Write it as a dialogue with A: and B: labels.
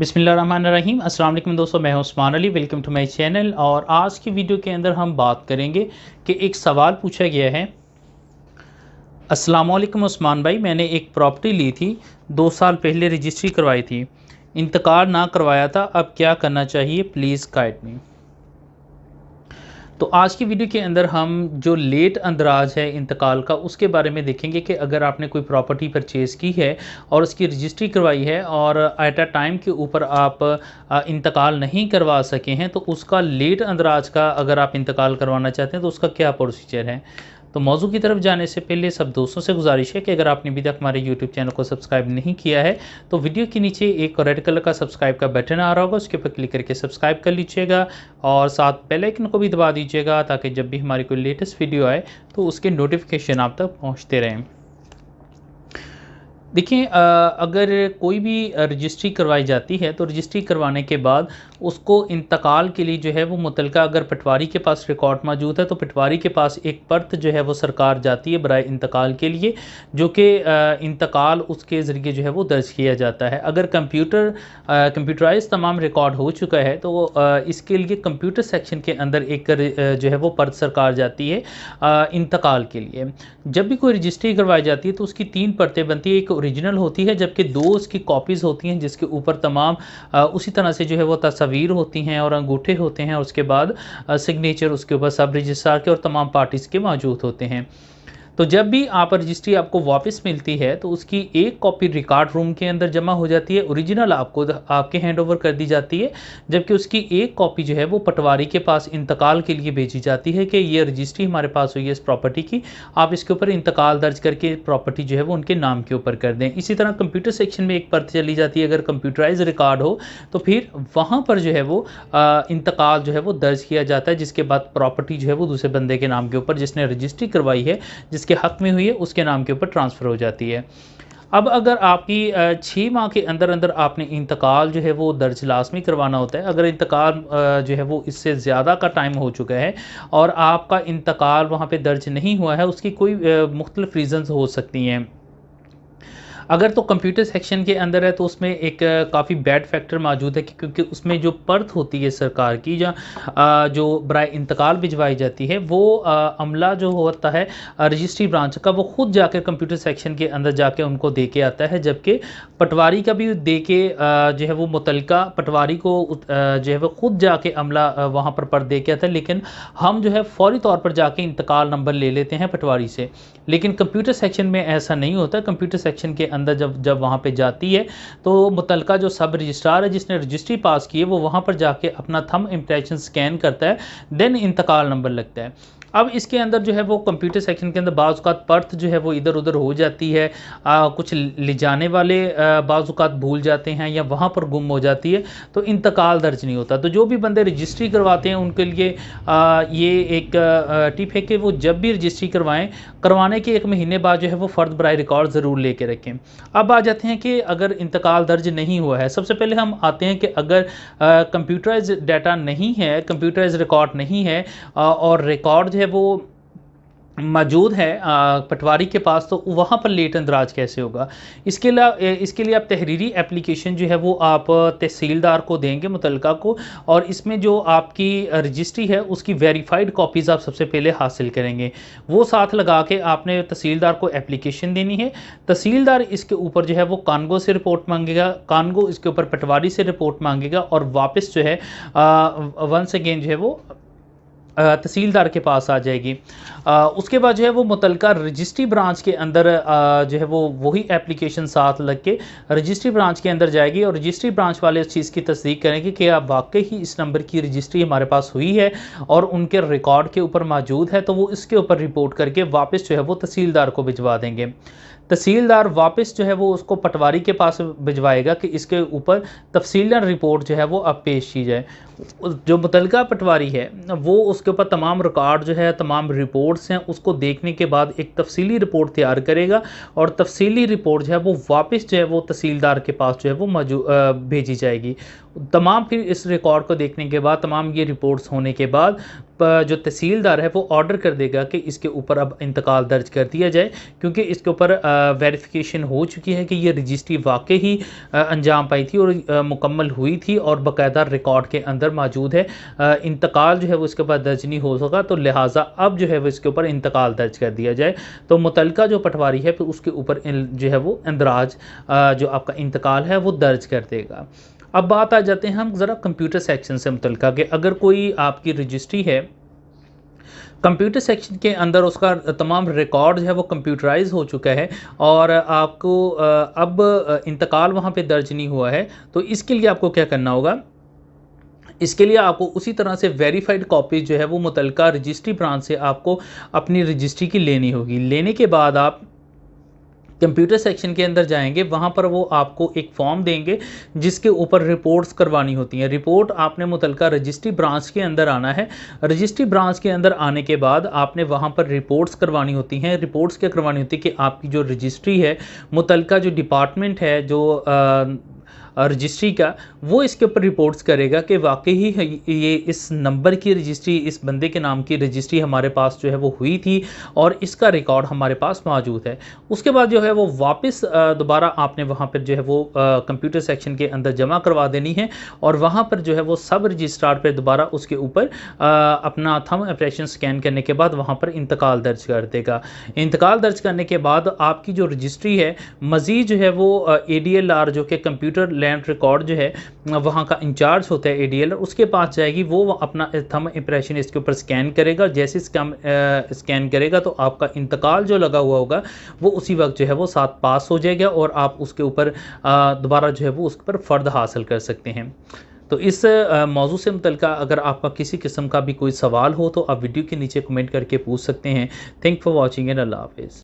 A: बिस्मिल्लाहिर्रहमानिर्रहीम। अस्सलाम वालेकुम दोस्तों, मैं हूं Usman Ali. Welcome to my channel. और आज की वीडियो के अंदर हम बात करेंगे कि एक सवाल पूछा गया है। अस्सलाम वालेकुम उस्मान भाई, मैंने एक प्रॉपर्टी ली थी, 2 साल पहले रजिस्ट्री करवाई थी, इंतकाल ना करवाया था, अब क्या करना चाहिए, प्लीज़ गाइड मी। तो आज की वीडियो के अंदर हम जो लेट अंदराज है इंतकाल का उसके बारे में देखेंगे कि अगर आपने कोई प्रॉपर्टी परचेज़ की है और उसकी रजिस्ट्री करवाई है और एट अ टाइम के ऊपर आप इंतकाल नहीं करवा सके हैं, तो उसका लेट अंदराज का अगर आप इंतकाल करवाना चाहते हैं तो उसका क्या प्रोसीजर है। तो मौजू की तरफ जाने से पहले सब दोस्तों से गुजारिश है कि अगर आपने अभी तक हमारे यूट्यूब चैनल को सब्सक्राइब नहीं किया है तो वीडियो के नीचे एक रेड कलर का सब्सक्राइब का बटन आ रहा होगा, उसके ऊपर क्लिक करके सब्सक्राइब कर लीजिएगा और साथ बेल आइकन को भी दबा दीजिएगा ताकि जब भी हमारी कोई लेटेस्ट वीडियो आए तो उसके नोटिफिकेशन आप तक पहुँचते रहें। देखिए, अगर कोई भी रजिस्ट्री करवाई जाती है तो रजिस्ट्री करवाने के बाद उसको इंतकाल के लिए जो है वो मुतलका अगर पटवारी के पास रिकॉर्ड मौजूद है तो पटवारी के पास एक पर्त जो है वो सरकार जाती है बराए इंतकाल के लिए, जो कि इंतकाल उसके ज़रिए जो है वो दर्ज किया जाता है। अगर कंप्यूटराइज तमाम रिकॉर्ड हो चुका है तो इसके लिए कंप्यूटर सेक्शन के अंदर एक जो है वो पर्त सरकार जाती है इंतकाल के लिए। जब भी कोई रजिस्ट्री करवाई जाती है तो उसकी 3 परतें बनती है। एक ओरिजिनल होती है जबकि 2 उसकी कॉपीज़ होती हैं जिसके ऊपर तमाम उसी तरह से जो है वो तस्वीर होती हैं और अंगूठे होते हैं। उसके बाद सिग्नेचर उसके ऊपर सब रजिस्ट्रार के और तमाम पार्टीज़ के मौजूद होते हैं। तो जब भी आप रजिस्ट्री आपको वापस मिलती है तो उसकी एक कॉपी रिकॉर्ड रूम के अंदर जमा हो जाती है, ओरिजिनल आपको आपके हैंडओवर कर दी जाती है, जबकि उसकी एक कॉपी जो है वो पटवारी के पास इंतकाल के लिए भेजी जाती है कि ये रजिस्ट्री हमारे पास हुई है इस प्रॉपर्टी की, आप इसके ऊपर इंतकाल दर्ज करके प्रॉपर्टी जो है वो उनके नाम के ऊपर कर दें। इसी तरह कंप्यूटर सेक्शन में एक परत चली जाती है, अगर कंप्यूटराइज रिकॉर्ड हो तो फिर वहाँ पर जो है वो इंतकाल जो है वो दर्ज किया जाता है, जिसके बाद प्रॉपर्टी जो है वो दूसरे बंदे के नाम के ऊपर जिसने रजिस्ट्री करवाई है, जिसके हक में हुई है, उसके नाम के ऊपर ट्रांसफ़र हो जाती है। अब अगर आपकी 6 माह के अंदर अंदर आपने इंतकाल जो है वो दर्ज लाज़मी करवाना होता है। अगर इंतकाल जो है वो इससे ज़्यादा का टाइम हो चुका है और आपका इंतकाल वहाँ पे दर्ज नहीं हुआ है, उसकी कोई मुख्तलिफ़ रीज़न्स हो सकती हैं। अगर तो कंप्यूटर सेक्शन के अंदर है तो उसमें एक काफ़ी बैड फैक्टर मौजूद है, क्योंकि उसमें जो पर्थ होती है सरकार की या जो बराए इंतकाल भिजवाई जाती है वो अमला जो होता है रजिस्ट्री ब्रांच का, वो ख़ुद जाकर कंप्यूटर सेक्शन के अंदर जाके उनको दे के आता है, जबकि पटवारी का भी दे के जो है वो मुतलका पटवारी को जो है वो ख़ुद जाके अमला वहाँ पर दे के आता है। लेकिन हम जो है फ़ौरी तौर पर जाके इंतकाल नंबर ले लेते हैं पटवारी से, लेकिन कंप्यूटर सेक्शन में ऐसा नहीं होता। कंप्यूटर सेक्शन के अंदर जब वहाँ पे जाती है तो मुतलका जो सब रजिस्ट्रार है जिसने रजिस्ट्री पास की है वो वहाँ पर जाके अपना थंब इम्प्रेशन स्कैन करता है, देन इंतकाल नंबर लगता है। अब इसके अंदर जो है वो कंप्यूटर सेक्शन के अंदर बाज़ औक़ात पर्थ जो है वो इधर उधर हो जाती है, कुछ ले जाने वाले बाज़ औक़ात भूल जाते हैं या वहाँ पर गुम हो जाती है, तो इंतकाल दर्ज नहीं होता। तो जो भी बंदे रजिस्ट्री करवाते हैं उनके लिए ये एक टिप है कि वो जब भी रजिस्ट्री करवाने के 1 महीने बाद जो है वो फ़र्द बराए रिकॉर्ड ज़रूर लेके रखें। अब आ जाते हैं कि अगर इंतकाल दर्ज नहीं हुआ है, सबसे पहले हम आते हैं कि अगर कंप्यूटराइज़ डाटा नहीं है, कंप्यूटराइज़ रिकॉर्ड नहीं है और रिकॉर्ड जो है वो मौजूद है पटवारी के पास, तो वहाँ पर लेट अंदराज कैसे होगा। इसके लिए आप तहरीरी एप्लीकेशन जो है वो आप तहसीलदार को देंगे मुतलका को, और इसमें जो आपकी रजिस्ट्री है उसकी वेरीफाइड कॉपीज़ आप सबसे पहले हासिल करेंगे। वो साथ लगा के आपने तहसीलदार को एप्लीकेशन देनी है। तहसीलदार इसके ऊपर जो है वो कानगो से रिपोर्ट मांगेगा, कानगो इसके ऊपर पटवारी से रिपोर्ट मांगेगा और वापस जो है वंस अगेन जो है वो तहसीलदार के पास आ जाएगी। उसके बाद जो है वो मुतलका रजिस्ट्री ब्रांच के अंदर जो है वो वही एप्लीकेशन साथ लग के रजिस्ट्री ब्रांच के अंदर जाएगी और रजिस्ट्री ब्रांच वाले उस चीज़ की तस्दीक करेंगे कि आप वाकई ही इस नंबर की रजिस्ट्री हमारे पास हुई है और उनके रिकॉर्ड के ऊपर मौजूद है, तो वो इसके ऊपर रिपोर्ट करके वापस जो है वो तहसीलदार को भिजवा देंगे। तहसीलदार वापस जो है वो उसको पटवारी के पास भिजवाएगा कि इसके ऊपर तफसीलन रिपोर्ट जो है वो अब पेश की जाए। जो मुतलका पटवारी है वो उसके ऊपर तमाम रिकॉर्ड जो है, तमाम रिपोर्ट्स हैं, उसको देखने के बाद एक तफसीली रिपोर्ट तैयार करेगा और तफसीली रिपोर्ट जो है वो वापस जो है वो तहसीलदार के पास जो है वो भेजी जाएगी। तमाम फिर इस रिकॉर्ड को देखने के बाद, तमाम ये रिपोर्ट्स होने के बाद जो तहसीलदार है वो ऑर्डर कर देगा कि इसके ऊपर अब इंतकाल दर्ज कर दिया जाए, क्योंकि इसके ऊपर वेरिफिकेशन हो चुकी है कि ये रजिस्ट्री वाकई ही अंजाम पाई थी और मुकम्मल हुई थी और बाकायदा रिकॉर्ड के अंदर मौजूद है। इंतकाल जो है वो इसके ऊपर दर्ज नहीं हो सका, तो लिहाजा अब जो है वो इसके ऊपर इंतकाल दर्ज कर दिया जाए। तो मुतलका जो पटवारी है फिर उसके ऊपर जो है वो इंदराज जो आपका इंतकाल है वो दर्ज कर देगा। अब बात आ जाते हैं हम ज़रा कंप्यूटर सेक्शन से मुतलका के। अगर कोई आपकी रजिस्ट्री है, कंप्यूटर सेक्शन के अंदर उसका तमाम रिकॉर्ड जो है वो कंप्यूटराइज हो चुका है और आपको अब इंतकाल वहाँ पे दर्ज नहीं हुआ है, तो इसके लिए आपको क्या करना होगा? इसके लिए आपको उसी तरह से वेरीफाइड कॉपी जो है वो मुतलका रजिस्ट्री ब्रांच से आपको अपनी रजिस्ट्री की लेनी होगी। लेने के बाद आप कंप्यूटर सेक्शन के अंदर जाएंगे, वहाँ पर वो आपको एक फॉर्म देंगे जिसके ऊपर रिपोर्ट्स करवानी होती हैं। रिपोर्ट आपने मुतलका रजिस्ट्री ब्रांच के अंदर आना है। रजिस्ट्री ब्रांच के अंदर आने के बाद आपने वहाँ पर रिपोर्ट्स करवानी होती हैं। रिपोर्ट्स क्या करवानी होती है कि आपकी जो रजिस्ट्री है, मुतलका जो डिपार्टमेंट है जो रजिस्ट्री का, वो इसके ऊपर रिपोर्ट्स करेगा कि वाकई ही ये इस नंबर की रजिस्ट्री, इस बंदे के नाम की रजिस्ट्री हमारे पास जो है वो हुई थी और इसका रिकॉर्ड हमारे पास मौजूद है। उसके बाद जो है वो वापस दोबारा आपने वहाँ पर जो है वो कंप्यूटर सेक्शन के अंदर जमा करवा देनी है और वहाँ पर जो है वो सब रजिस्ट्रार पर दोबारा उसके ऊपर अपना थंब इंप्रेशन स्कैन करने के बाद वहाँ पर इंतकाल दर्ज कर देगा। इंतकाल दर्ज करने के बाद आपकी जो रजिस्ट्री है मज़ीद जो है वो ADLR जो कि कंप्यूटर लैंड रिकॉर्ड जो है वहाँ का इंचार्ज होता है ADLR, उसके पास जाएगी। वो अपना थंब इंप्रेशन इसके ऊपर स्कैन करेगा। जैसे स्कैन करेगा तो आपका इंतकाल जो लगा हुआ होगा वो उसी वक्त जो है वो साथ पास हो जाएगा और आप उसके ऊपर दोबारा जो है वो उसके ऊपर फ़र्द हासिल कर सकते हैं। तो इस मौजू से मुतल्लिक़ अगर आपका किसी किस्म का भी कोई सवाल हो तो आप वीडियो के नीचे कमेंट करके पूछ सकते हैं। थैंक फॉर वॉचिंग एंड अल्लाह हाफ़िज़।